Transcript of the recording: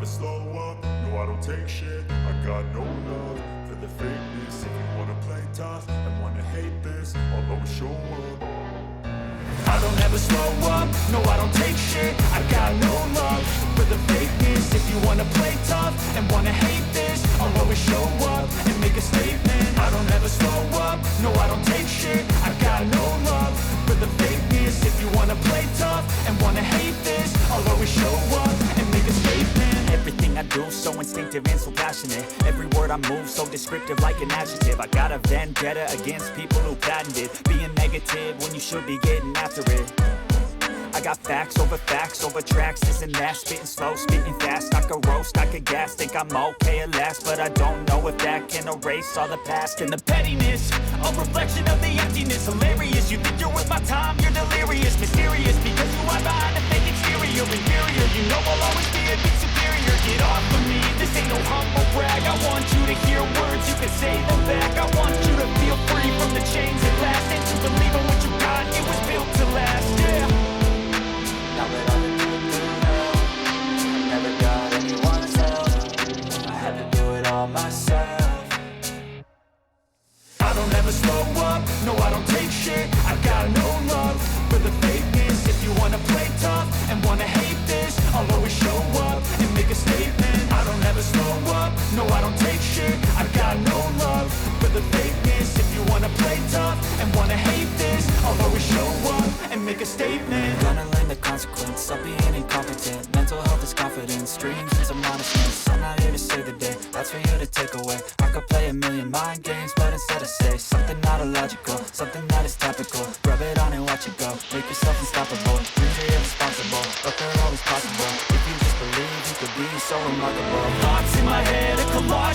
slow up, no I don't take shit. I got no love for the fakeness. If you wanna play tough and wanna hate this, I'll always show up. I don't ever slow up, no I don't take shit. I got no love for the fakeness. If you wanna play tough and wanna hate this, I'll always show up and make a statement. I don't ever slow up, no I don't take shit. I got no love for the fakeness. If you wanna play tough and wanna hate this, I'll always show up and make a statement. Everything I do so instinctive and so passionate. Every word I move so descriptive like an adjective. I got a vendetta against people who patented being negative when you should be getting after it. I got facts over tracks, this and that. Spitting slow, spitting fast, I could roast, I could gas. Think I'm okay at last, but I don't know if that can erase all the past. And the pettiness, a reflection of the emptiness. Hilarious, you think you're worth my time, you're delirious. Mysterious, because you are behind a fake exterior. Inferior, you know I'll always be a bit superior. Get off of me, this ain't no humble brag. I want you to hear words, you can say them back. I want you to feel free from the chains at last, and to believe in what you got, it was built to last, yeah. Now that I've been through hell, I never got anyone's help. I had to do it all myself. I don't ever slow up, no I don't take shit. I got no love for the fakeness. If you wanna play tough and wanna hate this, I'll always show up and make a statement. I don't ever slow up, no I don't take shit. I got no love for the fakeness. If you wanna play tough and wanna hate this, I'll always show up and make a statement. Gonna learn the consequence of being incompetent. Mental health is confidence, dreams is modestness. I'm not here to save the day, that's for you to take away. I could play a million mind games, but instead I say something not illogical, something that is topical. Rub it on and watch it go, make yourself unstoppable. Dreams are irresponsible, but they're always possible. If you just believe, you could be so remarkable. Thoughts in my